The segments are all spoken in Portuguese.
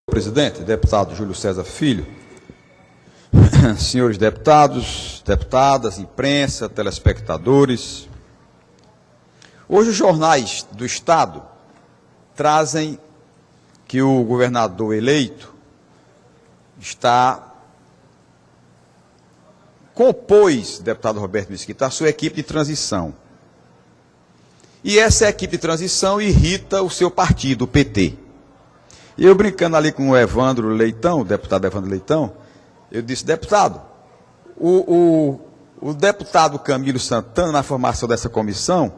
Presidente, deputado Júlio César Filho, senhores deputados, deputadas, imprensa, telespectadores, hoje os jornais do Estado trazem que o governador eleito compôs, deputado Roberto Mesquita, a sua equipe de transição. E essa equipe de transição irrita o seu partido, o PT. E eu brincando ali com o Evandro Leitão, o deputado Evandro Leitão, eu disse, deputado, o deputado Camilo Santana, na formação dessa comissão,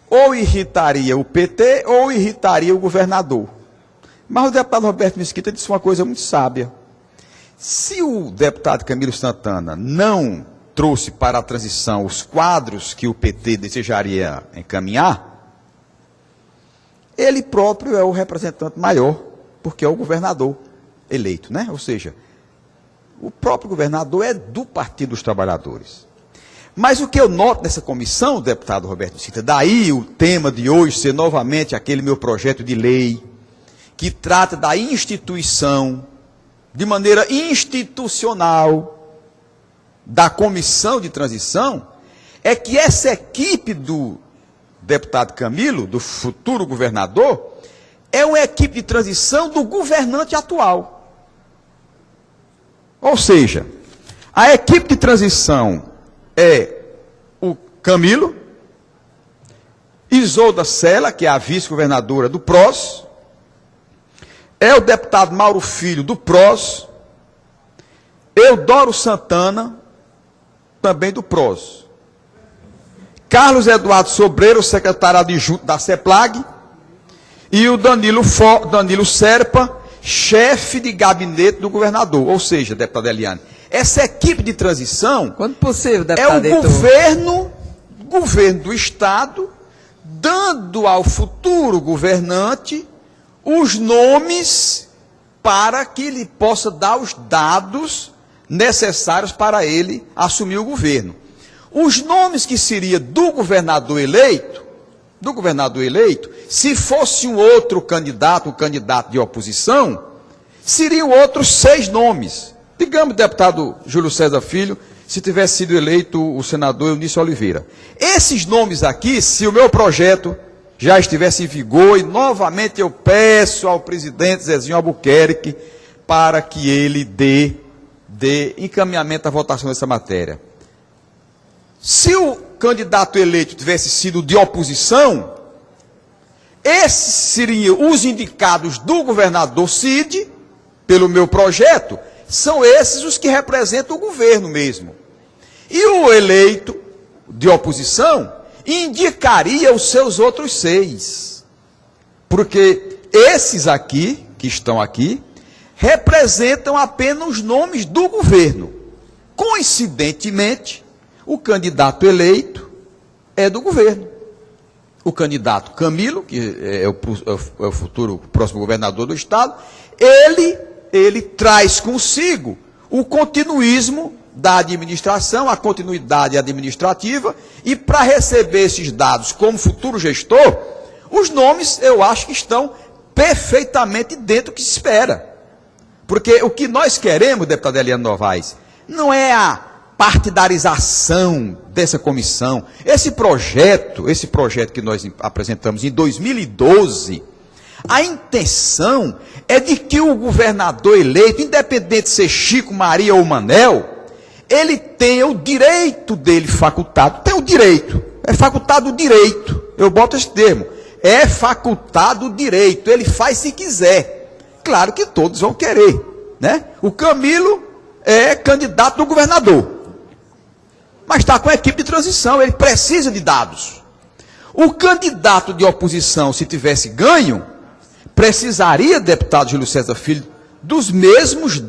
ou irritaria o PT ou irritaria o governador. Mas o deputado Roberto Mesquita disse uma coisa muito sábia. Se o deputado Camilo Santana não trouxe para a transição os quadros que o PT desejaria encaminhar, ele próprio é o representante maior, porque é o governador eleito, né? Ou seja, o próprio governador é do Partido dos Trabalhadores. Mas o que eu noto nessa comissão, deputado Roberto Mesquita, daí o tema de hoje ser novamente aquele meu projeto de lei, que trata da instituição, de maneira institucional, da comissão de transição, é que essa equipe do deputado Camilo, do futuro governador, é uma equipe de transição do governante atual. Ou seja, a equipe de transição é o Camilo, Isolda Sela, que é a vice-governadora do PROS, é o deputado Mauro Filho, do PROS, Eudoro Santana, também do PROS, Carlos Eduardo Sobreiro, secretário adjunto da CEPLAG, e o Danilo Serpa, chefe de gabinete do governador. Ou seja, deputado Eliane, essa equipe de transição quando possível, é o governo do Estado, dando ao futuro governante os nomes para que ele possa dar os dados necessários para ele assumir o governo. Os nomes que seria do governador eleito, se fosse um outro candidato, um candidato de oposição, seriam outros 6 nomes. Digamos, deputado Júlio César Filho, se tivesse sido eleito o senador Eunício Oliveira. Esses nomes aqui, se o meu projeto já estivesse em vigor, e novamente eu peço ao presidente Zezinho Albuquerque para que ele dê encaminhamento à votação dessa matéria. Se o candidato eleito tivesse sido de oposição, esses seriam os indicados do governador Cid, pelo meu projeto, são esses os que representam o governo mesmo. E o eleito de oposição indicaria os seus outros 6. Porque esses aqui, que estão aqui, representam apenas os nomes do governo. Coincidentemente, o candidato eleito é do governo. O candidato Camilo, que é o futuro próximo governador do Estado, ele traz consigo o continuismo da administração, a continuidade administrativa, e para receber esses dados como futuro gestor, os nomes eu acho que estão perfeitamente dentro do que se espera. Porque o que nós queremos, deputado Eliane Novaes, não é a partidarização dessa comissão. Esse projeto que nós apresentamos em 2012, a intenção é de que o governador eleito, independente de ser Chico, Maria ou Manel, ele tenha o direito dele facultado. Tem o direito, é facultado o direito, eu boto esse termo, é facultado o direito, ele faz se quiser. Claro que todos vão querer, né? O Camilo é candidato do governador, mas está com a equipe de transição, ele precisa de dados. O candidato de oposição, se tivesse ganho, precisaria, deputado Júlio César Filho, dos mesmos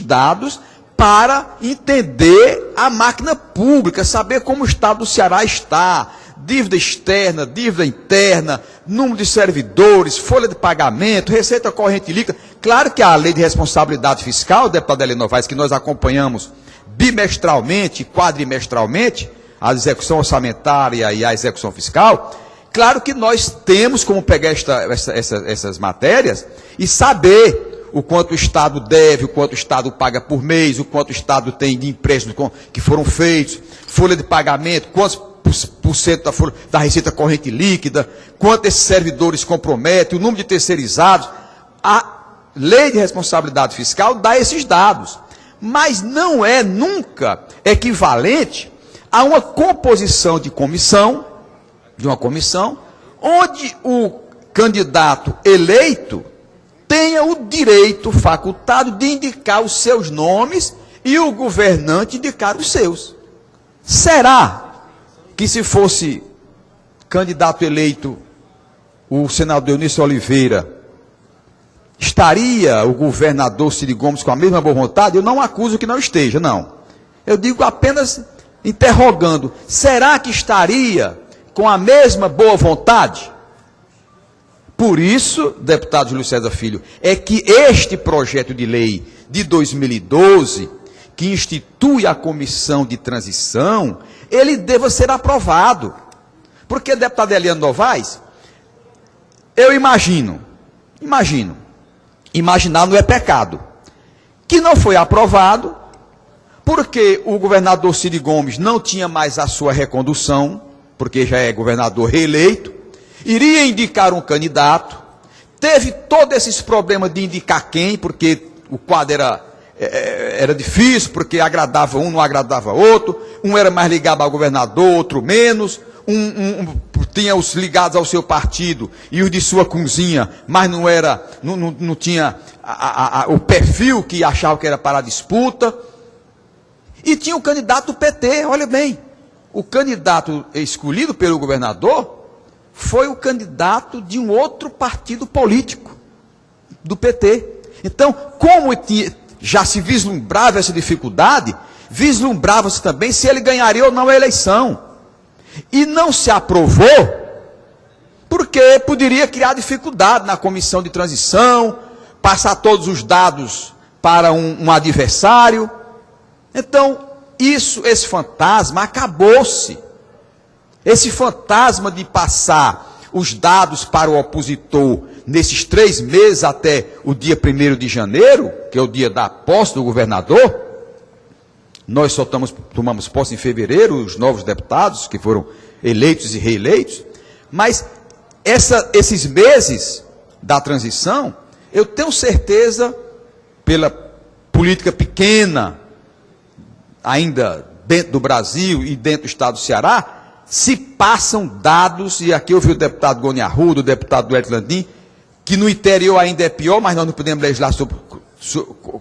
dados para entender a máquina pública, saber como o Estado do Ceará está, dívida externa, dívida interna, número de servidores, folha de pagamento, receita corrente líquida. Claro que a lei de responsabilidade fiscal, deputado Eliane Novaes, que nós acompanhamos bimestralmente, quadrimestralmente, a execução orçamentária e a execução fiscal, Claro que nós temos como pegar essas matérias e saber o quanto o Estado deve, o quanto o Estado paga por mês, o quanto o Estado tem de empréstimos que foram feitos, folha de pagamento, quantos por cento da receita corrente líquida, quanto esses servidores comprometem, o número de terceirizados. A lei de responsabilidade fiscal dá esses dados, mas não é nunca equivalente a uma composição de uma comissão, onde o candidato eleito tenha o direito facultado de indicar os seus nomes e o governante indicar os seus. Será que se fosse candidato eleito o senador Eunício Oliveira, estaria o governador Cid Gomes com a mesma boa vontade? Eu não acuso que não esteja, não. Eu digo apenas interrogando, será que estaria com a mesma boa vontade? Por isso, deputado Júlio César Filho, é que este projeto de lei de 2012, que institui a comissão de transição, ele deva ser aprovado. Porque, deputado Eliano Novaes, eu imaginar não é pecado, que não foi aprovado, porque o governador Cid Gomes não tinha mais a sua recondução, porque já é governador reeleito, iria indicar um candidato, teve todos esses problemas de indicar quem, porque o quadro era difícil, porque agradava um, não agradava outro, um era mais ligado ao governador, outro menos, tinha os ligados ao seu partido e os de sua cozinha, mas não tinha o perfil que achava que era para a disputa, e tinha o candidato do PT, olha bem, o candidato escolhido pelo governador foi o candidato de um outro partido político, do PT. Então, como já se vislumbrava essa dificuldade, vislumbrava-se também se ele ganharia ou não a eleição. E não se aprovou, porque poderia criar dificuldade na comissão de transição, passar todos os dados para um adversário. Então, esse fantasma acabou-se. Esse fantasma de passar os dados para o opositor nesses 3 meses até o dia 1º de janeiro, que é o dia da posse do governador, nós só tomamos posse em fevereiro, os novos deputados que foram eleitos e reeleitos, mas esses meses da transição, eu tenho certeza, pela política pequena, ainda dentro do Brasil e dentro do estado do Ceará, se passam dados, e aqui eu vi o deputado Goni Arruda, o deputado Duarte Landim, que no interior ainda é pior, mas nós não podemos legislar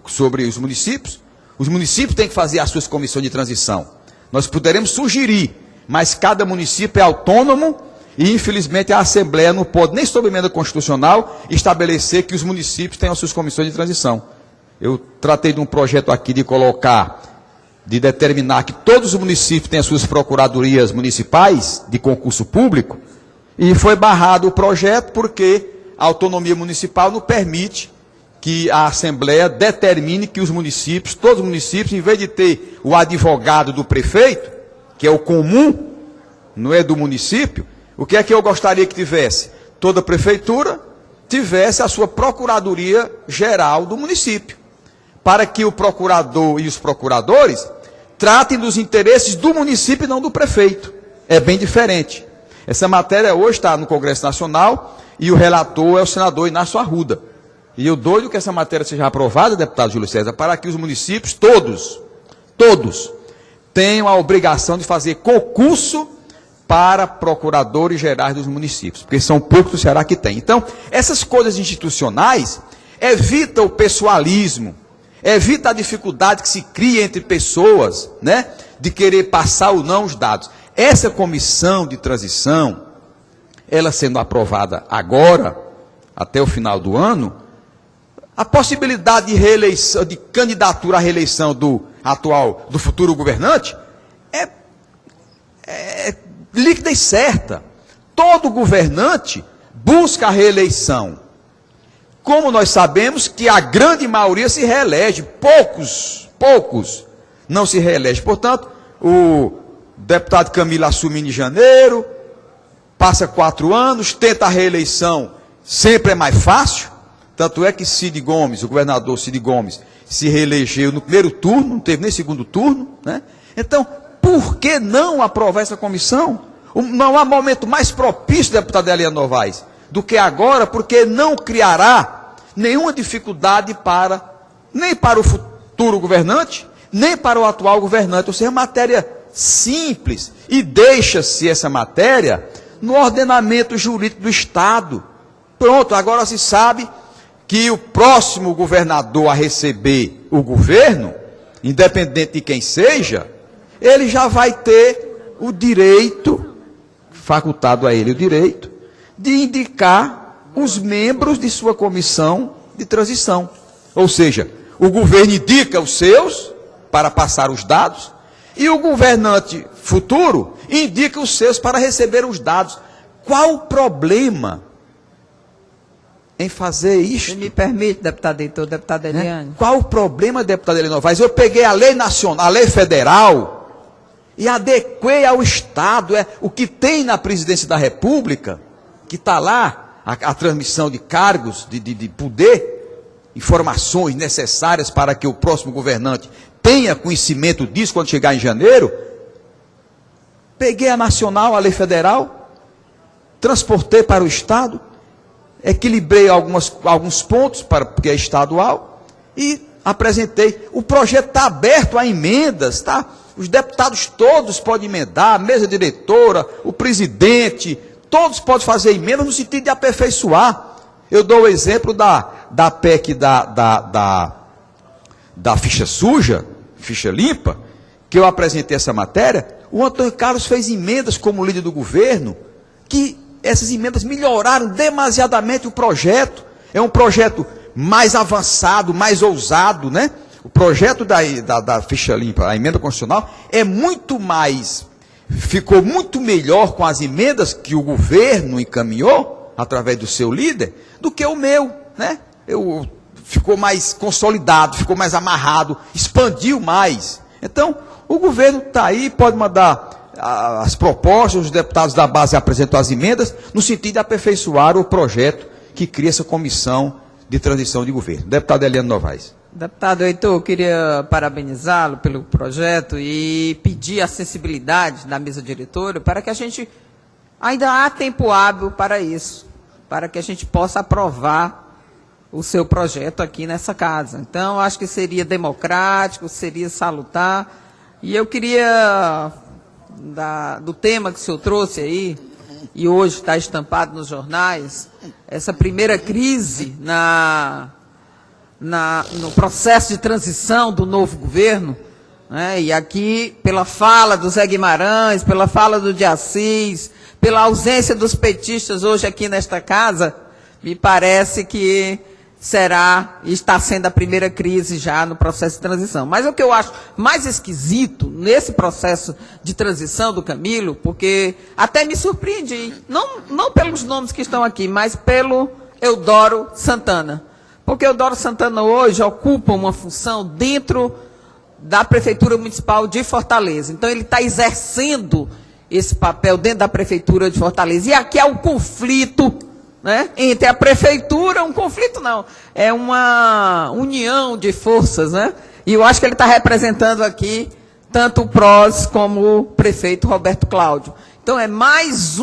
sobre os municípios. Os municípios têm que fazer as suas comissões de transição. Nós poderemos sugerir, mas cada município é autônomo e, infelizmente, a Assembleia não pode, nem sob emenda constitucional, estabelecer que os municípios tenham as suas comissões de transição. Eu tratei de um projeto aqui de determinar que todos os municípios têm as suas procuradorias municipais de concurso público, e foi barrado o projeto porque a autonomia municipal não permite que a Assembleia determine que os municípios, todos os municípios, em vez de ter o advogado do prefeito, que é o comum, não é do município, o que é que eu gostaria que tivesse? Toda prefeitura tivesse a sua procuradoria geral do município, para que o procurador e os procuradores tratem dos interesses do município e não do prefeito. É bem diferente. Essa matéria hoje está no Congresso Nacional e o relator é o senador Inácio Arruda. E eu doido que essa matéria seja aprovada, deputado Júlio César, para que os municípios, todos, tenham a obrigação de fazer concurso para procuradores gerais dos municípios, porque são poucos do Ceará que tem. Então, essas coisas institucionais evitam o pessoalismo, evita a dificuldade que se cria entre pessoas, né, de querer passar ou não os dados. Essa comissão de transição, ela sendo aprovada agora, até o final do ano, a possibilidade de reeleição, de candidatura à reeleição do futuro governante, é líquida e certa. Todo governante busca a reeleição. Como nós sabemos que a grande maioria se reelege, poucos não se reelegem. Portanto, o deputado Camilo assume em janeiro, passa 4 anos, tenta a reeleição, sempre é mais fácil. Tanto é que Cid Gomes, o governador Cid Gomes, se reelegeu no primeiro turno, não teve nem segundo turno, né? Então, por que não aprovar essa comissão? Não há momento mais propício, deputada Eliane Novaes, do que agora, porque não criará nenhuma dificuldade nem para o futuro governante, nem para o atual governante. Ou seja, matéria simples, e deixa-se essa matéria no ordenamento jurídico do Estado. Pronto, agora se sabe que o próximo governador a receber o governo, independente de quem seja, ele já vai ter o direito, facultado a ele o direito, de indicar os membros de sua comissão de transição. Ou seja, o governo indica os seus para passar os dados, e o governante futuro indica os seus para receber os dados. Qual o problema em fazer isto? Se me permite, deputado Heitor, deputada Eliane. Qual o problema, deputada Eliane Novaes? Eu peguei a lei nacional, a lei federal, e adequei ao Estado, o que tem na presidência da República, que está lá, a transmissão de cargos, de poder, informações necessárias para que o próximo governante tenha conhecimento disso quando chegar em janeiro. Peguei a nacional, a lei federal, transportei para o Estado, equilibrei alguns pontos, porque é estadual, e apresentei. O projeto está aberto a emendas, tá? Os deputados todos podem emendar, a mesa diretora, o presidente, todos podem fazer emendas no sentido de aperfeiçoar. Eu dou o exemplo da PEC da ficha suja, ficha limpa, que eu apresentei essa matéria. O Antônio Carlos fez emendas como líder do governo, que essas emendas melhoraram demasiadamente o projeto. É um projeto mais avançado, mais ousado, né? O projeto da ficha limpa, a emenda constitucional, ficou muito melhor com as emendas que o governo encaminhou, através do seu líder, do que o meu, né? Ficou mais consolidado, ficou mais amarrado, expandiu mais. Então, o governo está aí, pode mandar as propostas, os deputados da base apresentam as emendas, no sentido de aperfeiçoar o projeto que cria essa comissão de transição de governo. Deputado Eliane Novaes. Deputado Heitor, eu queria parabenizá-lo pelo projeto e pedir a sensibilidade da mesa diretora para que a gente, ainda há tempo hábil para isso, para que a gente possa aprovar o seu projeto aqui nessa casa. Então, acho que seria democrático, seria salutar, e eu queria, do tema que o senhor trouxe aí, e hoje está estampado nos jornais, essa primeira crise no processo de transição do novo governo, né? E aqui, pela fala do Zé Guimarães, pela fala do de Assis, pela ausência dos petistas hoje aqui nesta casa, me parece que está sendo a primeira crise já no processo de transição. Mas o que eu acho mais esquisito nesse processo de transição do Camilo, porque até me surpreendi, não pelos nomes que estão aqui, mas pelo Eudoro Santana. Porque Eudoro Santana hoje ocupa uma função dentro da Prefeitura Municipal de Fortaleza. Então, ele está exercendo esse papel dentro da Prefeitura de Fortaleza. E aqui é um conflito, né, entre a Prefeitura, um conflito não, é uma união de forças, né? E eu acho que ele está representando aqui tanto o PROS como o prefeito Roberto Cláudio. Então, é mais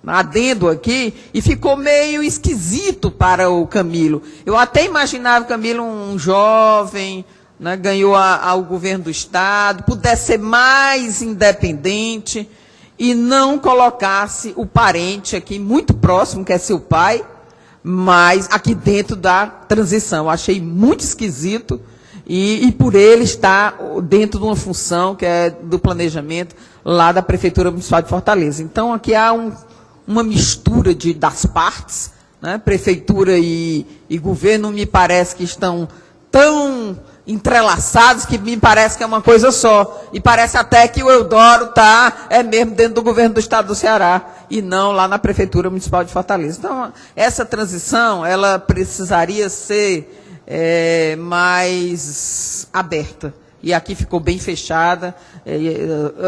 adendo aqui, e ficou meio esquisito para o Camilo. Eu até imaginava o Camilo um jovem, né, ganhou ao governo do Estado, pudesse ser mais independente e não colocasse o parente aqui muito próximo, que é seu pai, mas aqui dentro da transição. Eu achei muito esquisito, e por ele estar dentro de uma função que é do planejamento lá da Prefeitura Municipal de Fortaleza. Então, aqui há uma mistura das partes, né? Prefeitura e governo me parece que estão tão entrelaçados que me parece que é uma coisa só. E parece até que o Eudoro é mesmo dentro do governo do Estado do Ceará e não lá na Prefeitura Municipal de Fortaleza. Então, essa transição, ela precisaria ser mais aberta. E aqui ficou bem fechada.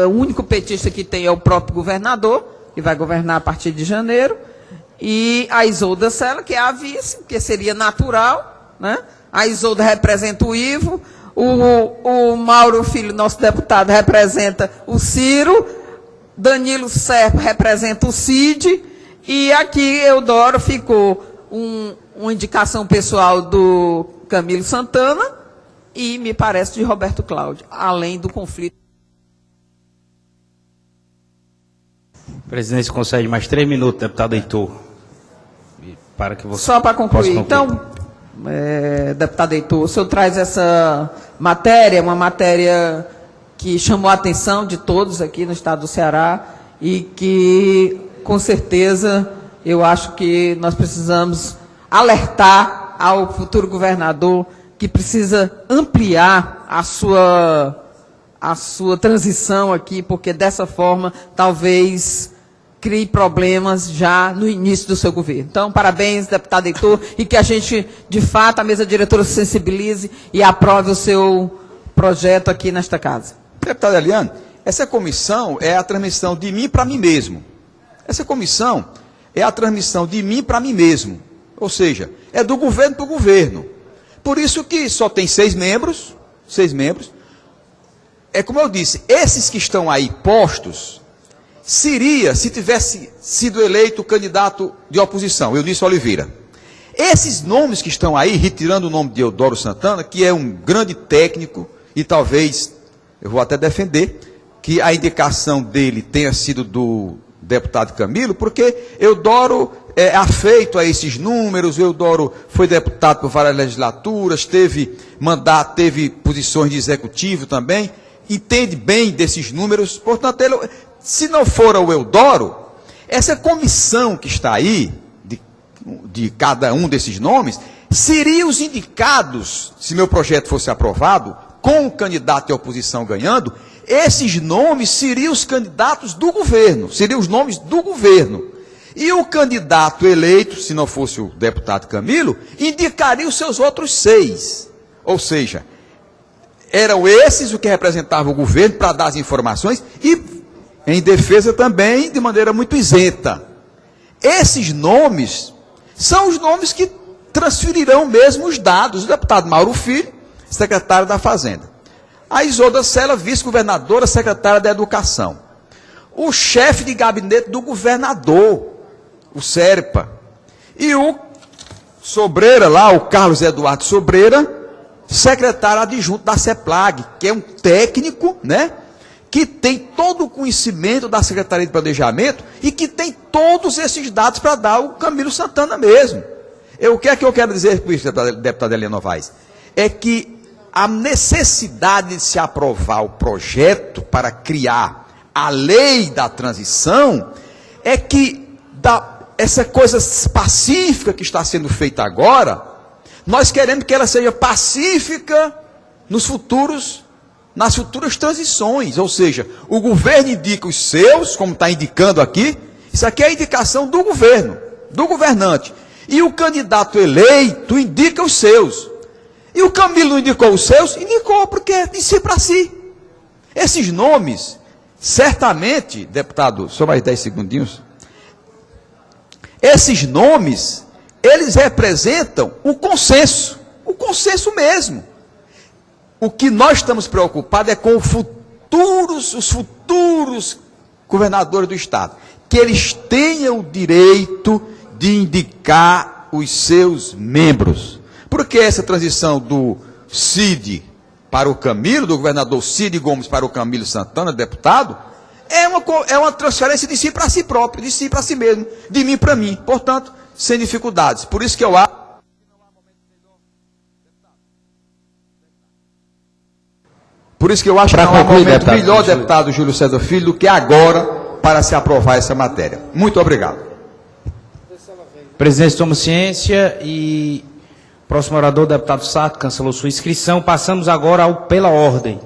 O único petista que tem é o próprio governador, que vai governar a partir de janeiro, e a Isolda Sela, que é a vice, que seria natural, né? A Isolda representa o Ivo, o Mauro Filho, nosso deputado, representa o Ciro, Danilo Serpa representa o Cid, e aqui Eudoro ficou uma indicação pessoal do Camilo Santana e, me parece, de Roberto Cláudio, além do conflito. Presidente, concede mais 3 minutos, deputado Heitor. Para que você Só para concluir. Então, deputado Heitor, o senhor traz essa matéria, uma matéria que chamou a atenção de todos aqui no estado do Ceará e que, com certeza, eu acho que nós precisamos alertar ao futuro governador que precisa ampliar a sua transição aqui, porque dessa forma talvez crie problemas já no início do seu governo. Então, parabéns, deputado Heitor, e que a gente, de fato, a mesa diretora se sensibilize e aprove o seu projeto aqui nesta casa. Deputado Eliane, essa comissão é a transmissão de mim para mim mesmo. Essa comissão é a transmissão de mim para mim mesmo. Ou seja, é do governo para o governo. Por isso que só tem 6 membros. 6 membros. É como eu disse, esses que estão aí postos, seria se tivesse sido eleito candidato de oposição, Eunice Oliveira. Esses nomes que estão aí, retirando o nome de Eudoro Santana, que é um grande técnico, e talvez, eu vou até defender, que a indicação dele tenha sido do deputado Camilo, porque Eudoro é afeito a esses números, Eudoro foi deputado por várias legislaturas, teve mandato, teve posições de executivo também, entende bem desses números, portanto, ele, se não for o Eudoro, essa comissão que está aí, de cada um desses nomes, seriam os indicados, se meu projeto fosse aprovado, com o candidato de oposição ganhando, esses nomes seriam os candidatos do governo, seriam os nomes do governo. E o candidato eleito, se não fosse o deputado Camilo, indicaria os seus outros 6. Ou seja, eram esses o que representavam o governo para dar as informações e em defesa também de maneira muito isenta. Esses nomes são os nomes que transferirão mesmo os dados. O deputado Mauro Filho, secretário da Fazenda. A Isolda Sela, vice-governadora, secretária da Educação. O chefe de gabinete do governador, o Serpa. E o Sobreira lá, o Carlos Eduardo Sobreira, secretário adjunto da CEPLAG, que é um técnico, né, que tem todo o conhecimento da Secretaria de Planejamento e que tem todos esses dados para dar ao Camilo Santana mesmo. O que é que eu quero dizer com isso, deputada Eliane Novaes? É que a necessidade de se aprovar o projeto para criar a lei da transição é que essa coisa pacífica que está sendo feita agora, nós queremos que ela seja pacífica nas futuras transições, ou seja, o governo indica os seus, como está indicando aqui, isso aqui é a indicação do governo, do governante, e o candidato eleito indica os seus, e o Camilo não indicou os seus, indicou porque é de si para si. Esses nomes, certamente, deputado, só mais 10 segundinhos, esses nomes, eles representam o consenso mesmo. O que nós estamos preocupados é com os futuros governadores do Estado, que eles tenham o direito de indicar os seus membros. Porque essa transição do Cid para o Camilo, do governador Cid Gomes para o Camilo Santana, deputado, é uma transferência de si para si próprio, de si para si mesmo, de mim para mim, portanto, sem dificuldades. Por isso que eu acho que não há momento melhor, deputado Júlio César Filho, do que agora para se aprovar essa matéria. Muito obrigado. Presidente, toma ciência e próximo orador, deputado Sato, cancelou sua inscrição. Passamos agora ao pela ordem.